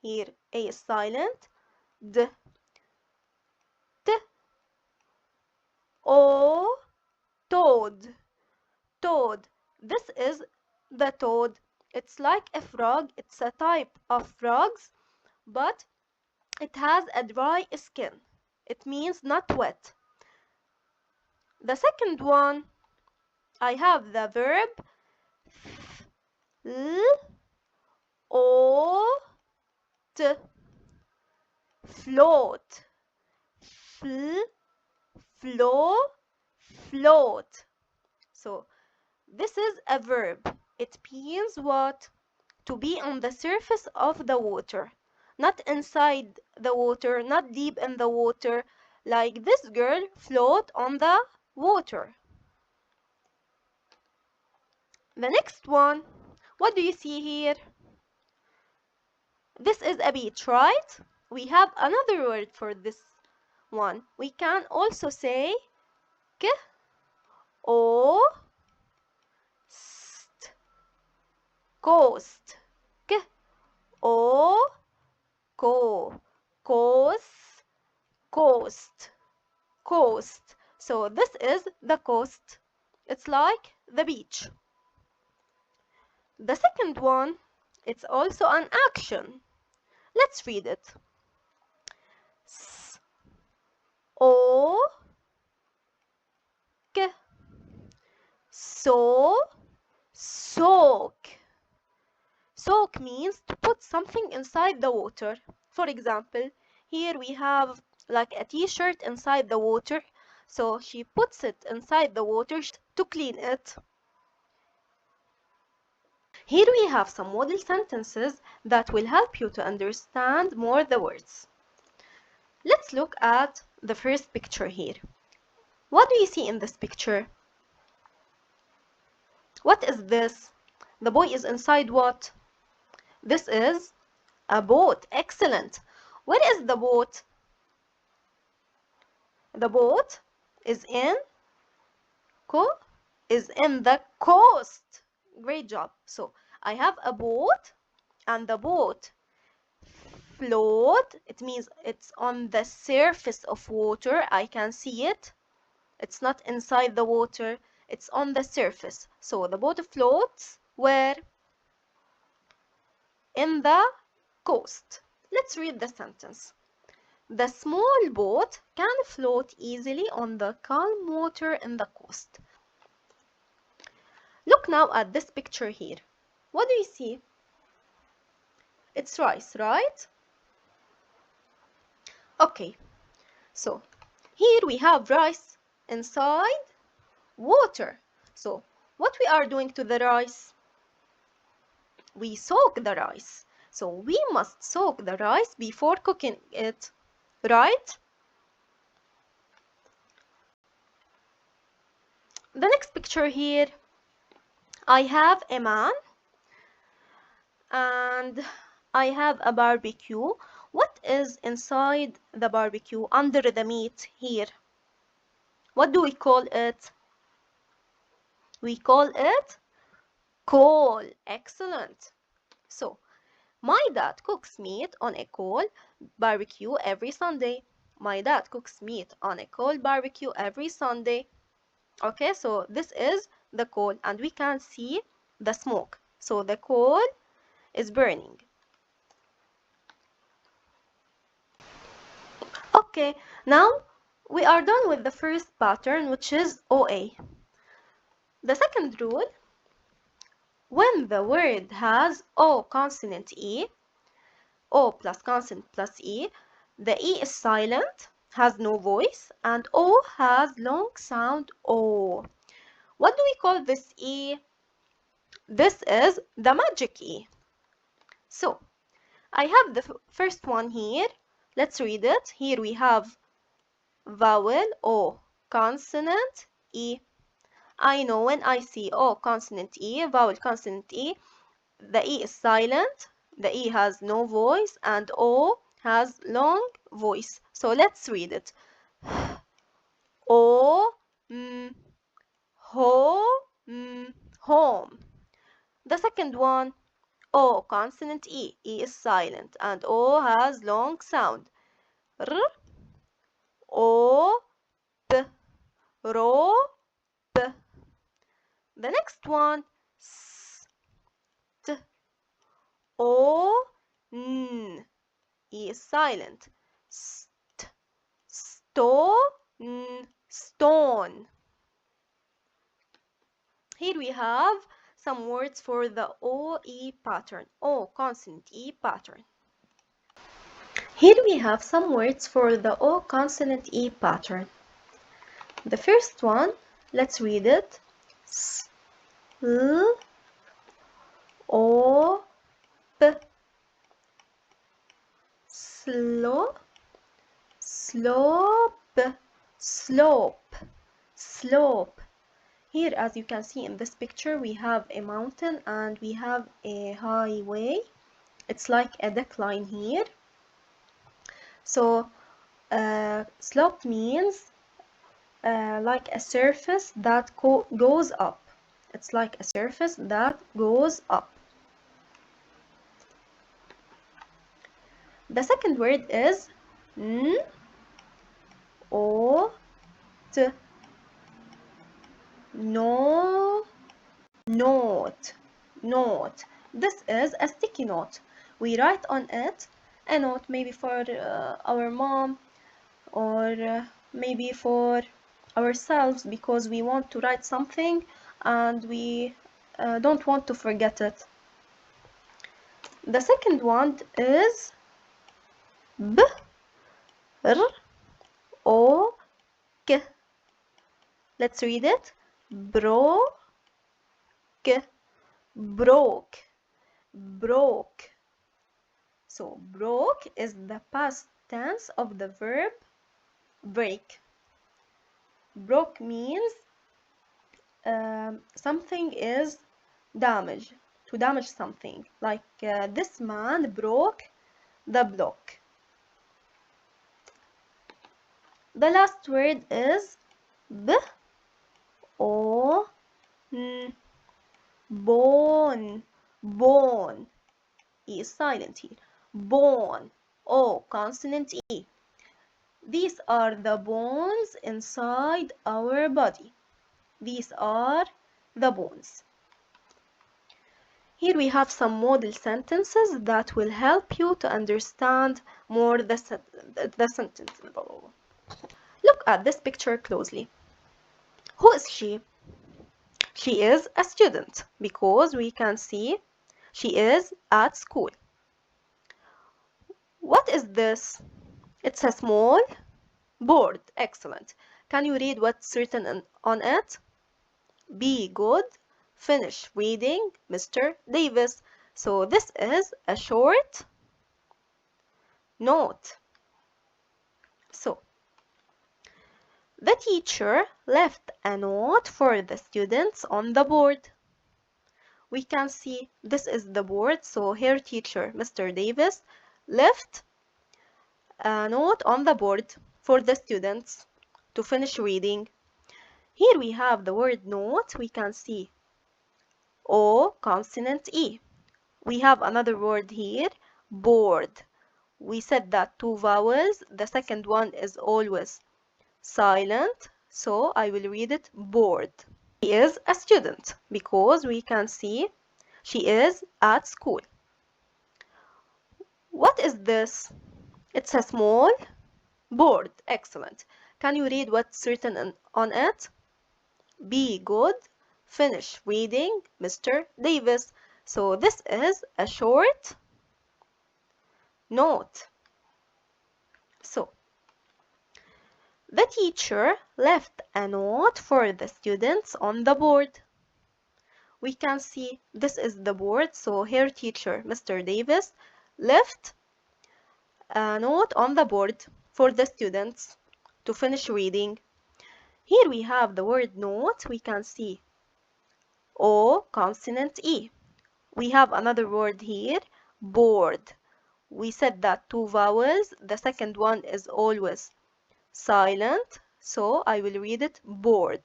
Here, A is silent. D, T, O, toad. Toad. This is the toad. It's like a frog. It's a type of frogs, but it has a dry skin. It means not wet. The second one, I have the verb l o t, float. Fl, flow, float. So this is a verb. It means what? To be on the surface of the water, not inside the water, not deep in the water, like this girl float on the water. The next one, what do you see here? This is a beach, right? We have another word for this one. We can also say k o st, coast. K o ko, coast, coast, coast. So this is the coast. It's like the beach. The second one, it's also an action. Let's read it. S o k, so, soak. Soak means to put something inside the water. For example, here we have like a t-shirt inside the water. So she puts it inside the water to clean it. Here we have some model sentences that will help you to understand more the words. Let's look at the first picture here. What do you see in this picture? What is this? The boy is inside what? This is a boat. Excellent. Where is the boat? The boat is in the coast. Great job. So I have a boat, and the boat float. It means it's on the surface of water. I can see it. It's not inside the water. It's on the surface. So the boat floats where? In the coast. Let's read the sentence. The small boat can float easily on the calm water in the coast. Look now at this picture here. What do you see? It's rice, right? Okay, so here we have rice inside water. So what we are doing to the rice? We soak the rice. So we must soak the rice before cooking it, right? The next picture here, I have a man and I have a barbecue. What is inside the barbecue under the meat here? What do we call it? We call it coal. Excellent. So my dad cooks meat on a coal barbecue every Sunday. My dad cooks meat on a coal barbecue every Sunday. Okay, so this is the coal and we can see the smoke. So the coal is burning. Okay, now we are done with the first pattern, which is OA. The second rule, when the word has O consonant E, O plus consonant plus E, the E is silent, has no voice, and O has long sound O. What do we call this E? This is the magic E. So, I have the first one here. Let's read it. Here we have vowel O, consonant E. I know when I see O, consonant E, vowel consonant E, the E is silent, the E has no voice, and O has long voice. So let's read it. O, ho, home. The second one, O, consonant E. E is silent and O has long sound. R, O, P, ro, P. The next one, S, T, O, N. E is silent. St, sto, N, stone. Here we have some words for the OE pattern. O, consonant E pattern. Here we have some words for the O consonant E pattern. The first one, let's read it. S, L, O, P. Slow, slope, slope, slope. Here, as you can see in this picture, we have a mountain and we have a highway. It's like a decline here. So, slope means like a surface that goes up. It's like a surface that goes up. The second word is N, O, T. No, note, note. This is a sticky note. We write on it a note, maybe for our mom or maybe for ourselves, because we want to write something and we don't want to forget it. The second one is B, R, O, K. Let's read it. Broke, broke, broke. So broke is the past tense of the verb break. Broke means something is damaged, to damage something. Like this man broke the block. The last word is B, O, N, bone, bone. E is silent here. Bone, O, consonant E. These are the bones inside our body. These are the bones. Here we have some model sentences that will help you to understand more the sentence. Look at this picture closely. Who is she? She is a student because we can see she is at school. What is this? It's a small board. Excellent. Can you read what's written on it? Be good. Finish reading, Mr. Davis. So this is a short note. So the teacher left a note for the students on the board. We can see this is the board. So her teacher, Mr. Davis, left a note on the board for the students to finish reading. Here we have the word note. We can see O, consonant E. We have another word here, board. We said that two vowels. The second one is always silent, so I will read it board. She is a student because we can see she is at school. What is this? It's a small board. Excellent. Can you read what's written on it? Be good. Finish reading, Mr. Davis. So this is a short note. So the teacher left a note for the students on the board. We can see this is the board. So her teacher, Mr. Davis, left a note on the board for the students to finish reading. Here we have the word note. We can see O, consonant E. We have another word here, board. We said that two vowels. The second one is always silent, so I will read it board.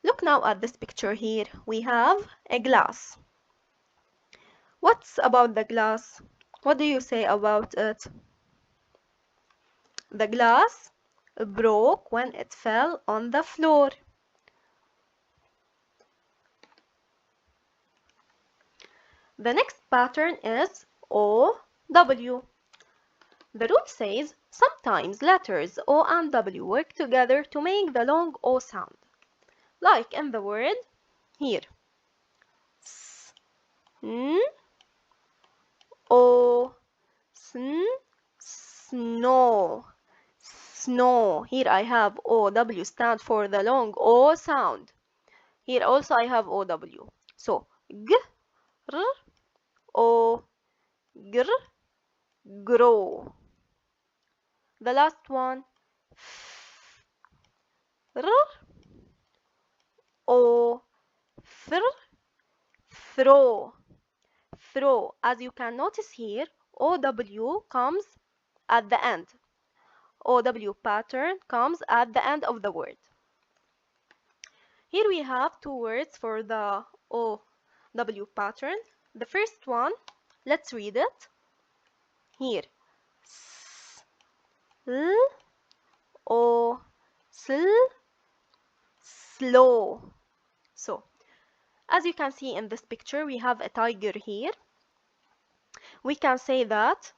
Look now at this picture here. We have a glass. What's about the glass? What do you say about it? The glass broke when it fell on the floor. The next pattern is OW. The rule says sometimes letters O and W work together to make the long O sound. Like in the word here. S, N, O, sn, snow. Snow. Here I have OW stand for the long O sound. Here also I have OW. So G, R, O, gr, grow. The last one. R, O, fr, throw. Throw. As you can notice here, OW comes at the end. OW pattern comes at the end of the word. Here we have two words for the OW pattern. The first one, let's read it. Here. Sl, O, sl, slow. So, as you can see in this picture, we have a tiger here. We can say that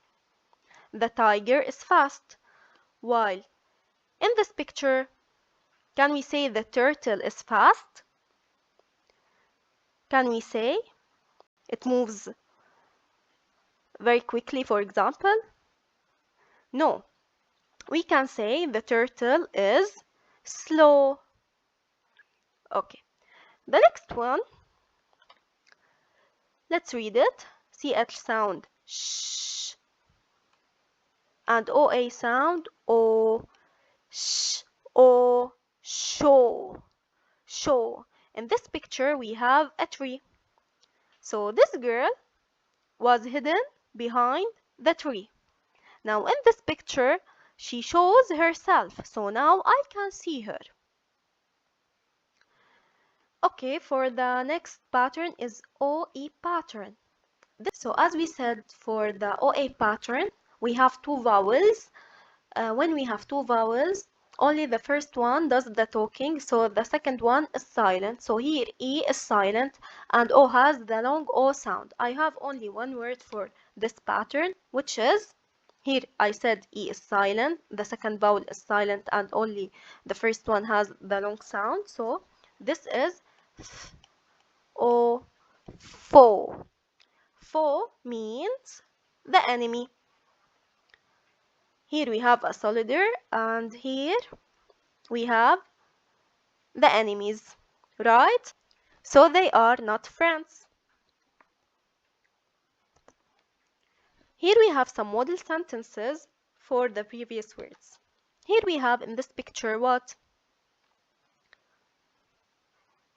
the tiger is fast, while in this picture, can we say the turtle is fast? Can we say it moves very quickly, for example? No. We can say the turtle is slow. Okay. The next one, let's read it. CH sound sh and OA sound O, sh, O, show. Show. In this picture, we have a tree. So this girl was hidden behind the tree. Now in this picture, she shows herself. So now I can see her. Okay, for the next pattern is OE pattern. So as we said, for the OA pattern, we have two vowels. When we have two vowels, only the first one does the talking, so the second one is silent. So here E is silent and O has the long O sound. I have only one word for this pattern, which is, here I said E is silent, the second vowel is silent and only the first one has the long sound. So this is F, O, foe. Foe means the enemy. Here we have a soldier and here we have the enemies, right? So they are not friends. Here we have some model sentences for the previous words. Here we have in this picture what?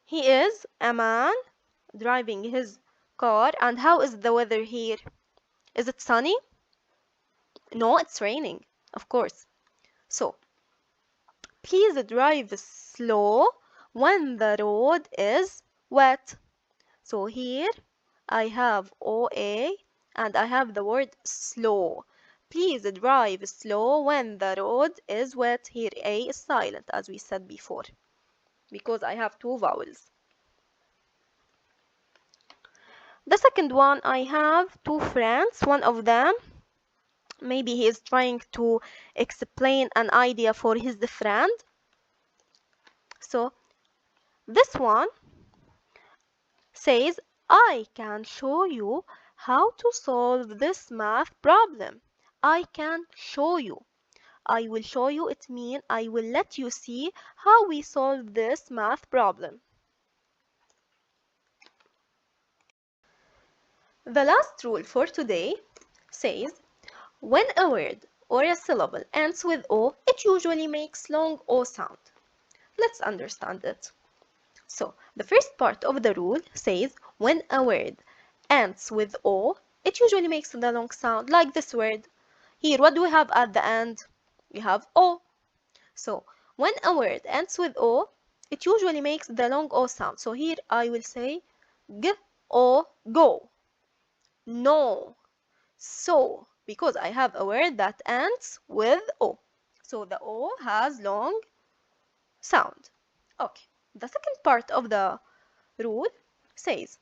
He is a man driving his car, and how is the weather here? Is it sunny? No, it's raining, of course. So, please drive slow when the road is wet. So here I have OA and I have the word slow. Please drive slow when the road is wet. Here A is silent, as we said before, because I have two vowels. The second one, I have two friends. One of them, maybe he is trying to explain an idea for his friend. So this one says, I can show you how to solve this math problem. I can show you. I will show you, it means I will let you see how we solve this math problem. The last rule for today says, when a word or a syllable ends with O, it usually makes long O sound. Let's understand it. So, the first part of the rule says, when a word ends with O, it usually makes the long sound, like this word. Here, what do we have at the end? We have O. So, when a word ends with O, it usually makes the long O sound. So here I will say G, O, go. No. So, because I have a word that ends with O. So the O has long sound. Okay. The second part of the rule says,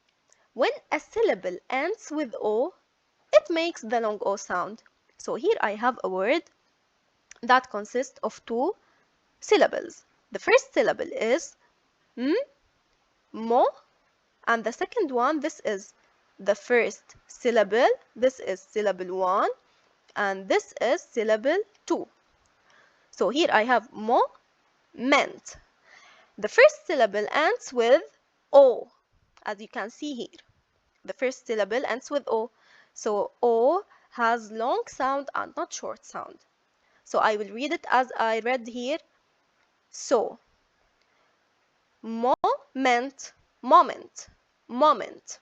when a syllable ends with O, it makes the long O sound. So here I have a word that consists of two syllables. The first syllable is m, mo, and the second one, this is the first syllable. This is syllable 1, and this is syllable 2. So here I have mo, meant. The first syllable ends with O, as you can see here. The first syllable ends with O. So O has long sound and not short sound. So I will read it as I read here. So, moment, moment, moment.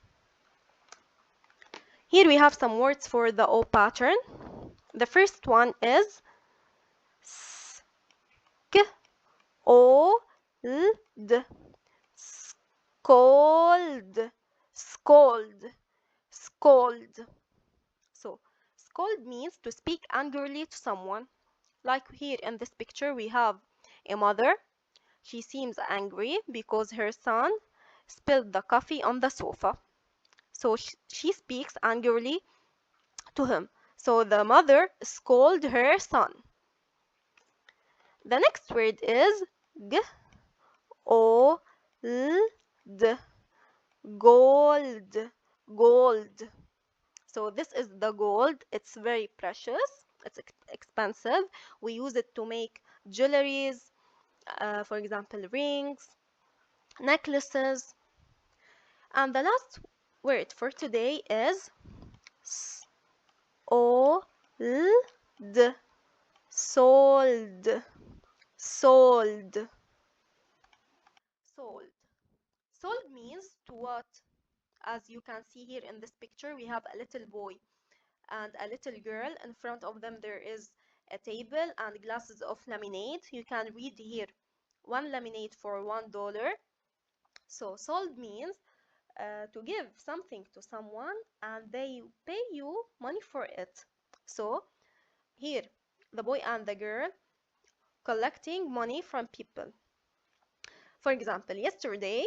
Here we have some words for the O pattern. The first one is sk, o, l, d. Scold, scold, scold. So, scold means to speak angrily to someone. Like here in this picture, we have a mother. She seems angry because her son spilled the coffee on the sofa. So she speaks angrily to him. So the mother scolded her son. The next word is g, o, l, d. Gold, gold. So this is the gold. It's very precious. It's expensive. We use it to make jewelries, for example, rings, necklaces. And the last word for today is sold, sold, sold, sold. Sold means to what? As you can see here in this picture, we have a little boy and a little girl. In front of them there is a table and glasses of lemonade. You can read here, one lemonade for $1. So sold means to give something to someone and they pay you money for it. So here the boy and the girl collecting money from people. For example, yesterday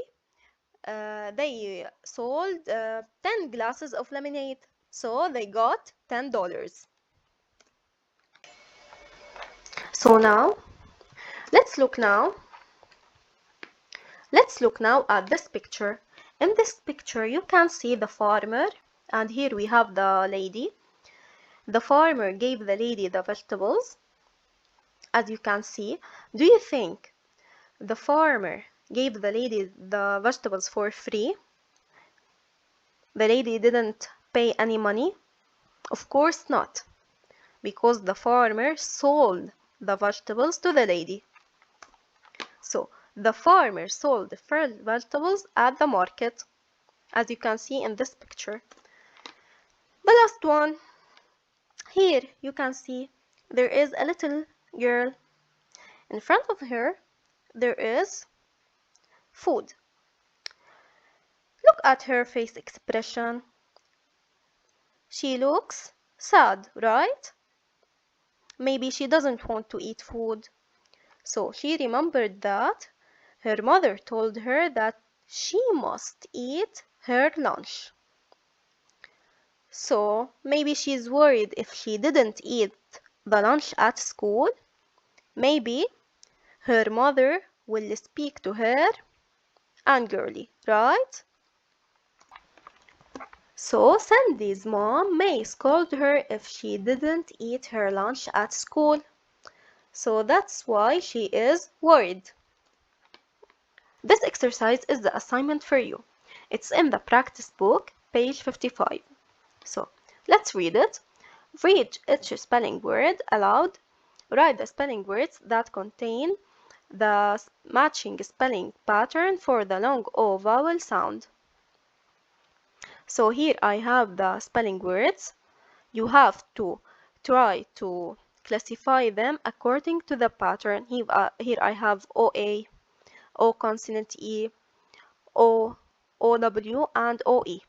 they sold 10 glasses of lemonade, so they got $10. So now let's look now at this picture. In this picture you can see the farmer, and here we have the lady. The farmer gave the lady the vegetables, as you can see. Do you think the farmer gave the lady the vegetables for free? The lady didn't pay any money? Of course not, because the farmer sold the vegetables to the lady. So the farmer sold the fresh vegetables at the market, as you can see in this picture. The last one, here you can see there is a little girl. In front of her there is food. Look at her face expression. She looks sad, right? Maybe she doesn't want to eat food. So she remembered that her mother told her that she must eat her lunch. So maybe she's worried if she didn't eat the lunch at school, maybe her mother will speak to her angrily, right? So Sandy's mom may scold her if she didn't eat her lunch at school. So that's why she is worried. This exercise is the assignment for you. It's in the practice book, page 55. So let's read it. Read each spelling word aloud. Write the spelling words that contain the matching spelling pattern for the long O vowel sound. So here I have the spelling words. You have to try to classify them according to the pattern. Here I have OA, O consonant E, O, OW, and OE.